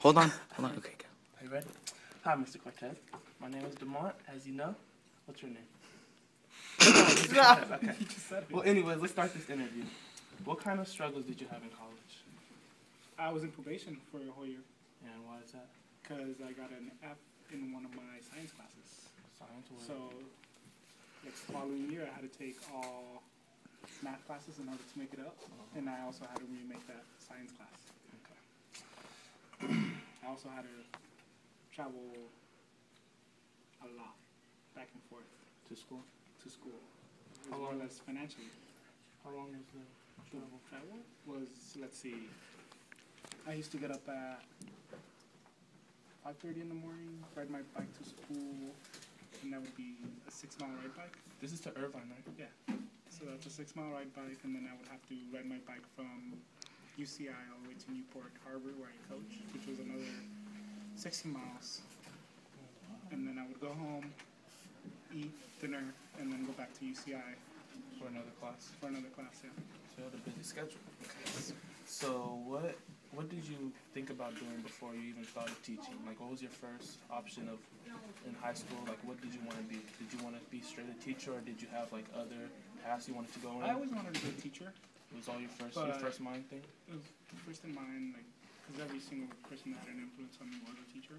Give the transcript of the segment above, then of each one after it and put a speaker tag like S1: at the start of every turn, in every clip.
S1: Hold on. Okay, go.
S2: Are you ready? Hi, Mr. Cortez. My name is Demont, as you know. What's your name? Mr. Cortez, okay.
S3: You just said it.
S2: Well, anyways, let's start this interview. What kind of struggles did you have in college?
S3: I was in probation for a whole year
S2: And why is that?
S3: because I got an F in one of my science classes.
S2: Science or
S3: So, like the following year, I had to take all math classes in order to make it up, and I also had to remake that science class.
S2: Okay.
S3: I also had to travel a lot, back and forth
S2: To school?
S3: to school, as
S2: How
S3: well
S2: long?
S3: as financially.
S2: How long was the travel?
S3: Travel was, let's see, I used to get up at 5:30 in the morning, ride my bike to school, and that would be a 6-mile ride bike.
S2: This is to Irvine, right?
S3: Yeah. So that's a 6-mile ride bike, and then I would have to ride my bike from UCI all the way to Newport Harbor, where I coach, which was another 60 miles. And then I would go home, eat dinner, and then go back to UCI
S2: For another class?
S3: for another class. Yeah.
S2: So you had a busy schedule. So what did you think about doing before you even started teaching? Like, what was your first option of in high school? Like, what did you want to be? Did you want to be straight a teacher, or did you have like other paths you wanted to go in?
S3: I always wanted to be a teacher.
S2: It was all your
S3: But-
S2: first mind thing.
S3: It was first in mind, like, because every single person that had an influence on me was a teacher.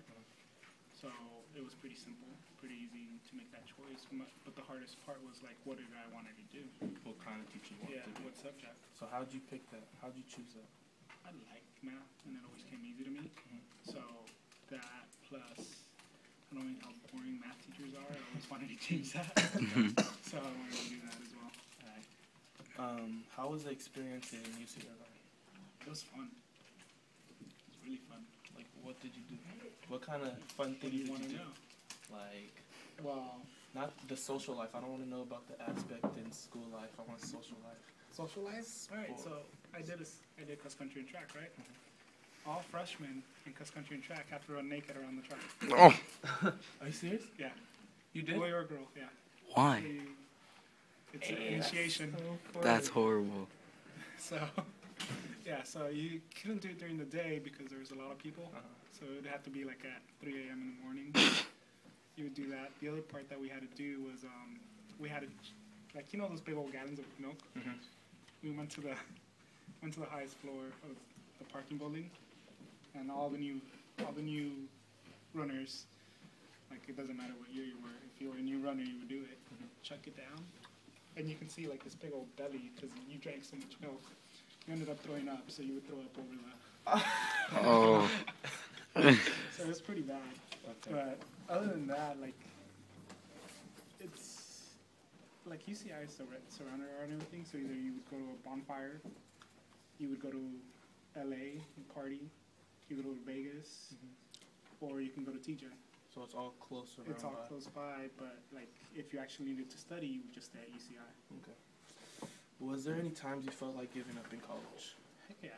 S3: So it was pretty simple, pretty easy to make that choice. But the hardest part was, like, what did I want to do?
S2: What kind of teacher you wanted
S3: Yeah,
S2: to be?
S3: what subject?
S2: So how did you pick that? How did you choose that?
S3: I liked math, and it always came easy to me. So that plus knowing how boring math teachers are, I always wanted to change that. So I wanted to do that as well.
S2: How was the experience in UC Irvine?
S3: It was fun. It was really fun.
S2: Like, what did you do? What kind of fun
S3: What do
S2: things
S3: you
S2: did
S3: want
S2: you
S3: to
S2: do?
S3: know?
S2: Like,
S3: Well,
S2: not the social life. I don't want to know about the aspect in school life. I want social life.
S3: social life. All right. So I did cross country and track, right? All freshmen in cross country and track have to run naked around the track.
S1: Oh,
S2: Are you serious?
S3: Yeah.
S2: You did?
S3: Boy or girl, yeah.
S1: why?
S3: It's an initiation.
S1: That's horrible.
S3: So, yeah, so you couldn't do it during the day because there was a lot of people. So it would have to be like at 3 a.m. in the morning. You would do that. The other part that we had to do was we had to, like, you know those big old gallons of milk?
S2: Mhm.
S3: We went to the highest floor of the parking building, and all the new runners, like, it doesn't matter what year you were. If you were a new runner, you would do it. Chuck it down, and you can see like this big old belly because you drank so much milk. You ended up throwing up, so you would throw up over the.
S1: Oh.
S3: So it was pretty bad.
S2: Okay.
S3: But other than that, like, it's like UCI is surrounded around everything. So either you would go to a bonfire, you would go to LA and party, you would go to Vegas, or you can go to TJ.
S2: So it's all close around.
S3: It's all close by, but like if you actually needed to study, you would just stay at UCI.
S2: Okay. Was there any times you felt like giving up in college?
S3: Heck yeah.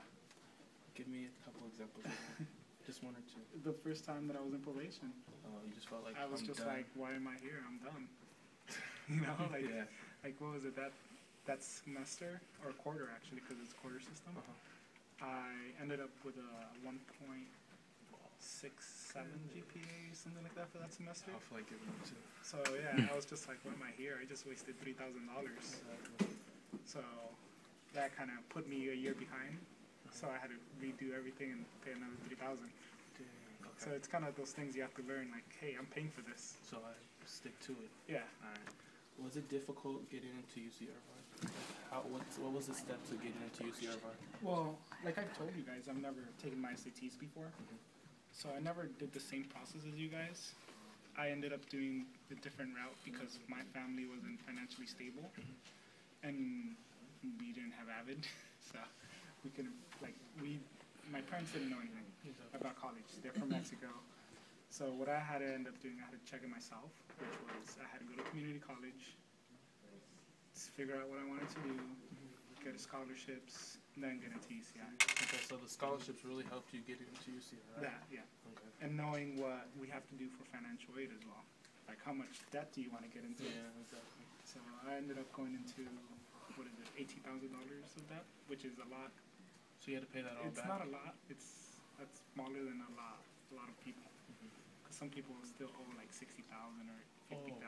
S2: Give me a couple examples of that. Just one or two.
S3: The first time that I was in probation,
S2: You just felt like
S3: I was
S2: I'm
S3: just
S2: done.
S3: like, why am I here? I'm done. You know, like,
S2: Yeah.
S3: like what was it that semester or quarter actually, because it's a quarter system. I ended up with a 1.67 GPA, something like that, for that semester.
S2: I feel like giving up too.
S3: So yeah, I was just like, why am I here? I just wasted $3,000. So that kind of put me a year behind. So I had to redo everything and pay another $3,000. So
S2: Okay.
S3: it's kind of those things you have to learn. Like, hey, I'm paying for this.
S2: So I stick to it.
S3: Yeah.
S2: Alright. Was it difficult getting into UC Irvine? What was the steps to getting into UC Irvine?
S3: Well, like I've told you guys, I've never taken my SATs before. So I never did the same process as you guys. I ended up doing a different route because my family wasn't financially stable, and we didn't have Avid, so we couldn't, like, my parents didn't know anything about college. They're from Mexico. So what I had to end up doing, I had to check it myself, which was I had to go to community college, figure out what I wanted to do, get scholarships, and then get into UCI.
S2: Okay, so the scholarships really helped you get into UC, right?
S3: That, yeah.
S2: Okay.
S3: And knowing what we have to do for financial aid as well. Like, how much debt do you want to get into?
S2: Yeah, exactly.
S3: So I ended up going into, what is it, $18,000 of debt, which is a lot.
S2: So you had to pay that all
S3: It's
S2: back?
S3: not a lot. It's That's smaller than a lot of people. Because some people still owe like 60,000 or 50,000.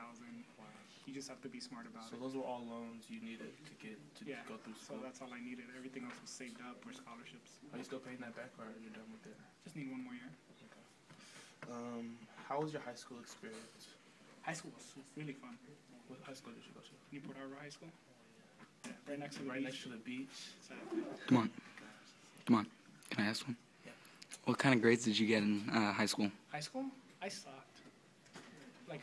S2: Wow.
S3: You just have to be smart about
S2: So
S3: it.
S2: those were all loans you needed to get to
S3: Yeah.
S2: go through
S3: So
S2: school.
S3: that's all I needed. Everything else was saved up or scholarships.
S2: Are you still paying that back, or are you done with it?
S3: Just need one more year.
S2: How was your high school experience?
S3: High school was really fun.
S2: What high school did you go to?
S3: Newport Harbor High School. Yeah, right next to the
S2: Right
S3: beach.
S2: next to the beach.
S3: Exactly.
S1: Come on. Come on. Can I ask one?
S2: Yeah.
S1: What kind of grades did you get in high school?
S3: High school, I sucked. Like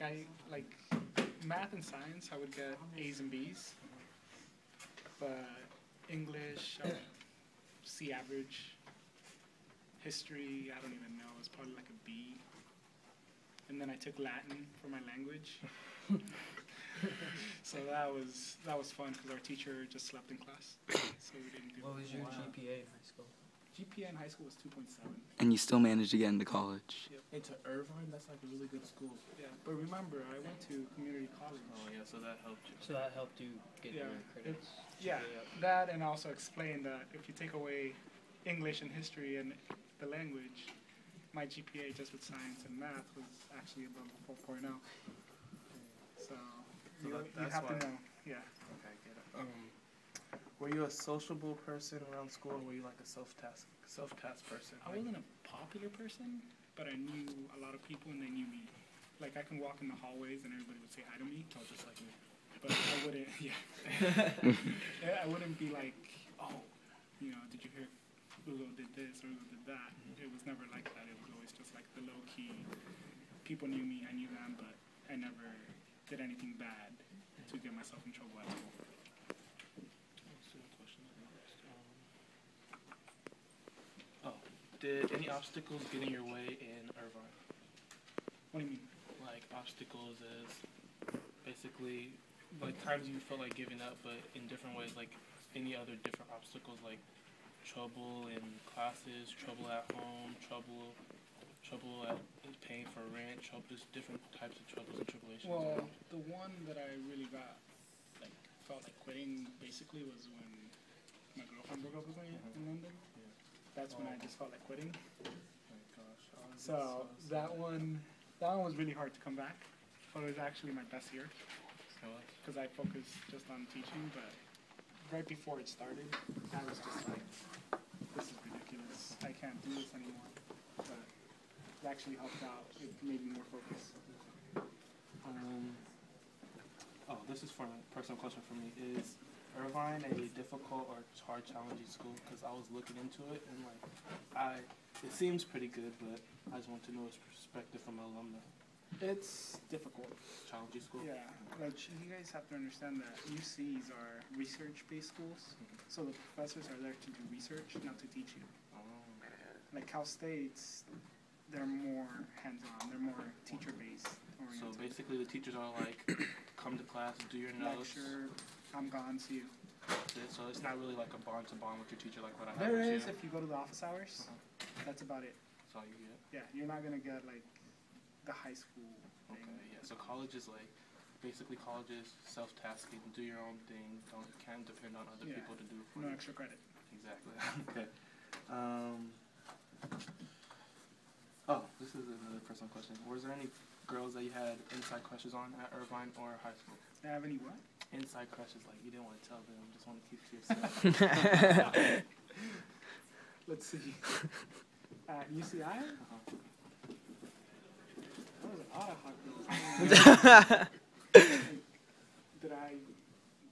S3: math and science, I would get A's and B's. But English, I would C average. History, I don't even know. It was probably like a B. And then I took Latin for my language. So that was fun because our teacher just slept in class. So we didn't do.
S4: What was your GPA in high school?
S3: GPA in high school was 2.7.
S1: And you still managed to get into college.
S2: Into Irvine, that's like a really good school.
S3: Yeah, but remember, I went to community college.
S2: Oh yeah, so that helped you.
S4: So that helped you get
S3: Yeah,
S4: your credits?
S3: Yeah,
S4: GPA up?
S3: that and also explain that if you take away English and history and the language, my GPA just with science and math was actually above 4.0. So you
S2: that's
S3: have
S2: why.
S3: to know. Yeah.
S2: Okay, I get it. Were you a sociable person around school, or were you like a self-task person?
S3: I wasn't a popular person, but I knew a lot of people and they knew me. Like I can walk in the hallways and everybody would say hi to me.
S2: Oh, just like me.
S3: But I wouldn't, yeah. I wouldn't be like, oh, did you hear Ugo did this or Ugo did that? It was never like that. It was always just like the low key. People knew me, I knew them, but I never did anything bad to get myself in trouble at school.
S2: Did any obstacles get in your way in Irvine?
S3: What do you mean?
S2: Like obstacles is basically like times you felt like giving up, but in different ways, like any other different obstacles, like trouble in classes, trouble at home, trouble at paying for rent, just different types of troubles and tribulations.
S3: Well, the one that I really felt like quitting basically was when my girlfriend broke up with me in London. That's when I just felt like quitting.
S2: Oh my gosh.
S3: So that one was really hard to come back, but it was actually my best year because I focused just on teaching. But right before it started, I was just like, "This is ridiculous. I can't do this anymore." But it actually helped out. It made me more focused.
S2: This is for a personal question for me. Is Irvine a difficult or hard, challenging school? Because I was looking into it and it seems pretty good, but I just want to know his perspective from an alumni.
S3: It's difficult.
S2: Challenging school.
S3: Yeah, like you guys have to understand that UCs are research-based schools, so the professors are there to do research, not to teach you. Like Cal State's, they're more hands-on. They're more teacher-based oriented.
S2: So basically, the teachers are like, come to class, do your notes.
S3: Lecture, I'm gone, see you.
S2: So it's not really like a bond-to-bond with your teacher like what I have
S3: There
S2: with
S3: is
S2: you.
S3: if you go to the office hours. That's about it.
S2: That's all you get.
S3: Yeah, you're not gonna get like the high school thing.
S2: Okay, yeah. So college is like, basically college is self-tasking, do your own thing, can't depend on other
S3: Yeah.
S2: people to do it for
S3: No
S2: you.
S3: extra credit.
S2: Exactly. Okay. This is another personal question. Was there any girls that you had inside crushes on at Irvine or high school?
S3: Do I have any what?
S2: Inside crushes, like you didn't want to tell them, just want to keep to yourself.
S3: Let's see. At UCI? There was a lot of hot girls. Did I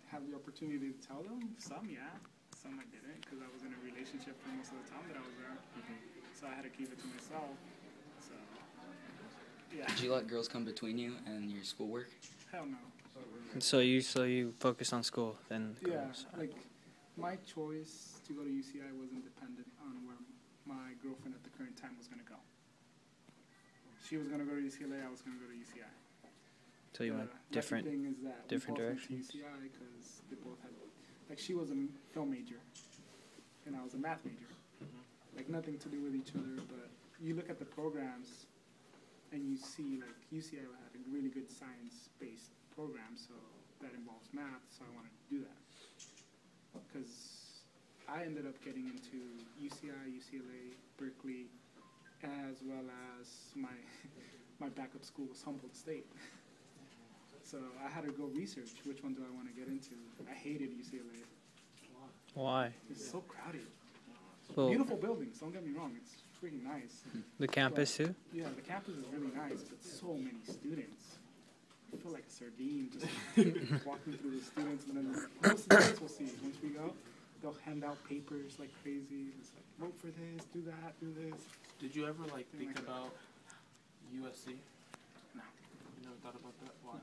S3: have the opportunity to tell them? Some, yeah. Some I didn't, because I was in a relationship for most of the time that I was there. So I had to keep it to myself. So, yeah.
S1: Did you let girls come between you and your schoolwork?
S3: Hell no.
S4: So you focus on school then?
S3: Yeah,
S4: girls.
S3: like my choice to go to UCI wasn't dependent on where my girlfriend at the current time was going to go. She was going to go to UCLA, I was going to go to UCI.
S4: So you went different.
S3: The thing is that
S4: different
S3: we both
S4: directions?
S3: went to UCI because they both had, like she was a film major and I was a math major. Like nothing to do with each other, but you look at the programs and you see like UCI had a really good science-based program, so that involves math, so I wanted to do that. Because I ended up getting into UCI, UCLA, Berkeley, as well as my backup school was Humboldt State. So I had to go research which one do I want to get into. I hated UCLA.
S4: Why?
S3: It's so crowded.
S4: Well,
S3: Beautiful buildings, don't get me wrong. It's pretty nice.
S4: the campus too.
S3: Yeah, the campus is really nice, but so many students. I feel like a sardine just walking through the students, and then most of the kids we'll see. Once we go, they'll hand out papers like crazy. It's like, vote for this, do that, do this.
S2: Did you ever like think
S3: like that.
S2: about USC?
S3: No.
S2: You never thought about that? Why?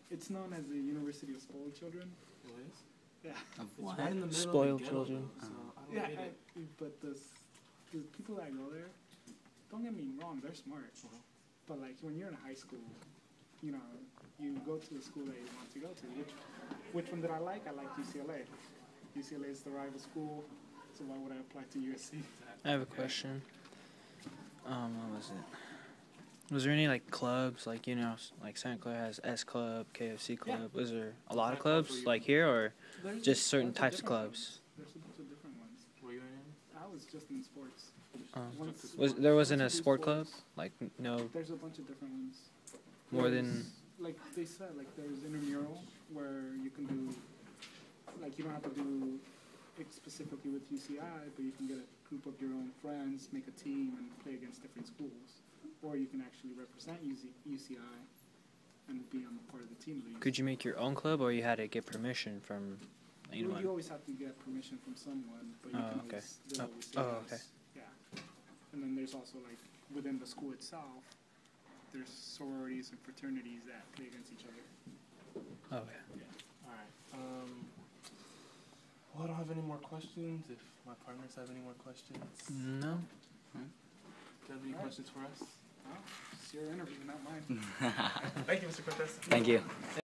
S3: It's known as the University of Spoiled Children.
S2: It is?
S3: Yeah.
S1: Of
S2: It's
S1: what?
S2: right in the middle
S4: Spoiled
S2: of the ghetto,
S4: children.
S2: though, so I don't
S3: Yeah,
S2: get it.
S3: but the people that go there, don't get me wrong, they're smart. But like when you're in high school, you know, you go to the school that you want to go to. Which one did I like? I liked UCLA. UCLA is the rival school, so why would I apply to USC?
S4: I have a question. What was it? Was there any like clubs, like like Santa Clara has S Club, KFC Club?
S3: Yeah.
S4: Was there a lot of clubs like here, or
S3: There's
S4: just
S3: a
S4: certain
S3: bunch
S4: types of
S3: different
S4: clubs?
S3: ones. There's a bunch of different ones.
S2: Were you in any?
S3: I was just in sports.
S4: There wasn't a
S3: once you do
S4: sport club?
S3: sports,
S4: Like no
S3: There's a bunch of different ones.
S4: more
S3: There's,
S4: than
S3: like they said, like there's intramural where you can do, like you don't have to do it specifically with UCI, but you can get a group of your own friends, make a team, and play against different schools. Or you can actually represent UCI and be on the part of the team.
S4: Could you make your own club, or you had to get permission from
S3: You
S4: anyone?
S3: always have to get permission from someone, but you
S4: Oh,
S3: can
S4: okay.
S3: always, they'll always say
S4: oh,
S3: yes.
S4: okay.
S3: Yeah. And then there's also like within the school itself, there's sororities and fraternities that play against each other.
S4: Okay.
S2: All right. Well, I don't have any more questions. If my partners have any more questions, do
S4: No.
S2: you have any
S3: All right.
S2: questions for us?
S3: Well, it's your interview, not mine.
S2: Thank you, Mr. Cortez.
S1: Thank you.